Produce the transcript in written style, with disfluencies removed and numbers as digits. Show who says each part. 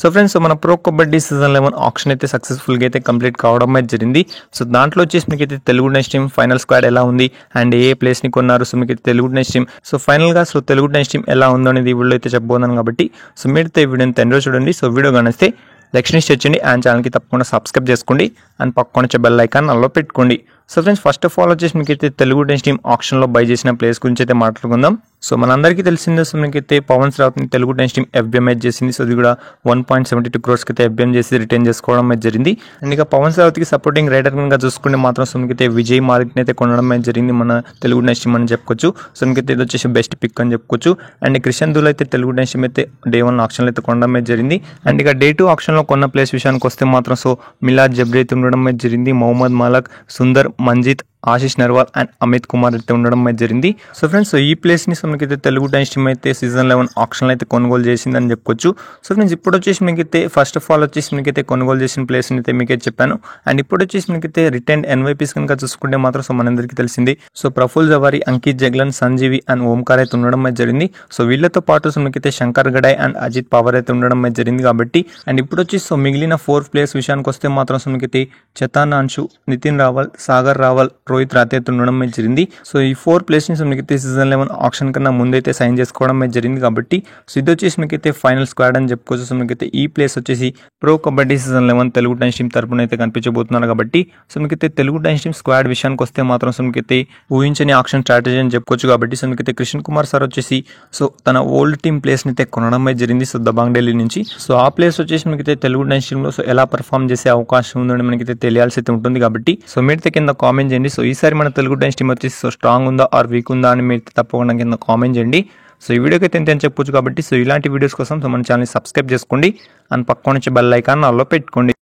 Speaker 1: So friends, మన pro kabaddi season 11 auction అయితే సక్సెస్ఫుల్గా అయితే కంప్లీట్ కావడం అయితే జరిగింది. సో దాంట్లో వచ్చేసి మీకు అయితే Telugu next team final squad ఎలా ఉంది అండ్ ఏ ప్లేస్ని కొన్నారు. సో మీకు తెలుగు నెక్స్ట్ టీమ్ ఫైనల్గా తెలుగు నెక్స్ట్ టీమ్ ఎలా ఉందో అనేది ఈ వీడియో అయితే చెప్పబోతున్నాను. కాబట్టి సో మీరైతే ఈ వీడియోని తెండ్రో చూడండి. సో వీడియో కనిస్తే లైక్ చేయండి అండ్ ఛానల్కి తప్పకుండా సబ్స్క్రైబ్ చేసుకోండి అండ్ పక్కన వచ్చే బెల్ ఐకాన్ అల్లో పెట్టుకోండి. So friends, first of all వచ్చేసి మీకైతే తెలుగు నెక్స్ట్ టీమ్ ఆప్షన్లో బై చేసిన ప్లేస్ గురించి అయితే మాట్లాడుకుందాం. సో మనందరికీ తెలిసిందే, సో మీకైతే పవన్ శ్రావత్ని తెలుగు నెక్స్ట్ టీమ్ ఎఫ్బిఎం అయితే చేసింది. సో ఇది కూడా 1.72 crores అయితే ఎఫ్బిఎం చేసి రిటర్న్ చేసుకోవడం అయితే జరిగింది. అండ్ ఇక పవన్ శ్రావత్కి సపోర్టింగ్ రైడర్ గా చూసుకుంటే మాత్రం సో మీకైతే విజయ్ మాలిక్ని అయితే కొనడం అయితే జరిగింది మన తెలుగు నెక్స్ట్ టీమ్ అని చెప్పుకోవచ్చు. సో మీకైతే ఇది వచ్చేసి బెస్ట్ పిక్ అని చెప్పుకోవచ్చు. అండ్ క్రిషన్ దూల్ అయితే తెలుగు నెక్స్ట్ టీమ్ అయితే డే 1 ఆప్షన్లో అయితే కొనడం అయితే జరిగింది. అండ్ ఇక డే 2 ఆప్షన్లో కొన్న ప్లేస్ విషయానికి వస్తే మాత్రం సో మిలాద్ జబ్రీ అయితే ఉండడం అయితే జరిగింది. మొహమ్మద్ మలక్, సుందర్, మంజిత్, ఆశిష్ నర్వాల్ అండ్ అమిత్ కుమార్ అయితే ఉండడం అయితే జరిగింది. సో ఫ్రెండ్స్, ఈ ప్లేస్ ని మనకైతే తెలుగు నెక్స్ట్ టీమ్ అయితే సీజన్ 11 ఆప్షన్ అయితే కొనుగోలు చేసిందని చెప్పుకోవచ్చు. సో ఫ్రెండ్స్, ఇప్పుడు వచ్చేసి మీకైతే ఫస్ట్ ఆఫ్ ఆల్ వచ్చేసి మీకైతే కొనుగోలు చేసిన ప్లేస్ అయితే మీకైతే చెప్పాను. అండ్ ఇప్పుడు వచ్చేసి మీకైతే రిటర్న్ ఎన్వైపీస్ కనుక చూసుకుంటే మాత్రం సో మనందరికీ తెలిసింది. సో ప్రఫుల్ జవారి, అంకిత్ జగ్లన్, సంజీవి అండ్ ఓంకార్ అయితే ఉండడం అయితే జరిగింది. సో వీళ్ళతో పాటు మీకైతే శంకర్ గడాయ్ అండ్ అజిత్ పవర్ అయితే ఉండడం అయితే జరిగింది. కాబట్టి అండ్ ఇప్పుడు వచ్చేసి సో మిగిలిన 4 ప్లేస్ విషయానికి వస్తే మాత్రం సో మీకైతే చతాన్ అన్షు, నితిన్ రావల్, సాగర్ రావల్, రోహిత్ రాతే అయితే ఉండడం అయితే జరిగింది. సో ఈ 4 ప్లేస్ ని మీకైతే సీజన్ 11 ఆప్షన్ కన్నా ముందైతే సైన్ చేసుకోవడం అయితే జరిగింది. కాబట్టి సో ఇది వచ్చేసి మీకైతే ఫైనల్ స్క్వాడ్ అని చెప్పుకోవచ్చు. సో మీకైతే ఈ ప్లేస్ వచ్చేసి pro kabaddi season 11 Telugu next team తరపున అయితే కనిపించబోతున్నారు. కాబట్టి సో మీకైతే తెలుగు నెక్స్ట్ టీమ్ స్క్వాడ్ విషయానికి వస్తే మాత్రం సో మీకైతే ఊహించని ఆప్షన్ స్ట్రాటజీ అని చెప్పుకోవచ్చు. కాబట్టి సో మీకైతే కృష్ణ కుమార్ సార్ వచ్చేసి సో తన ఓల్డ్ టీమ్ ప్లేస్ ని అయితే కొనడం అయితే జరిగింది. సో దబాంగ్ ఢిల్లీ నుంచి. సో ఆ ప్లేస్ వచ్చేసి మీకైతే తెలుగు నెక్స్ట్ టీమ్ లో సో ఎలా పర్ఫామ్ చేసే అవకాశం ఉందని మనకైతే తెలియాల్సి అయితే ఉంటుంది. కాబట్టి సో మీరైతే కింద కామెంట్ చేయండి. సో ఈసారి మన తెలుగు నెక్స్ట్ టీమ్ వచ్చేసి సో స్ట్రాంగ్ ఉందా ఆర్ వీక్ ఉందా అని మీరు తప్పకుండా కింద కామెంట్ చేయండి. సో ఈ వీడియోకి అయితే ఎంత చెప్పొచ్చు. కాబట్టి సో ఇలాంటి వీడియోస్ కోసం సో మన ఛానల్ సబ్స్క్రైబ్ చేసుకోండి అండ్ పక్కన నుంచి బెల్ ఐకాన్ ఆల్లో పెట్టుకోండి.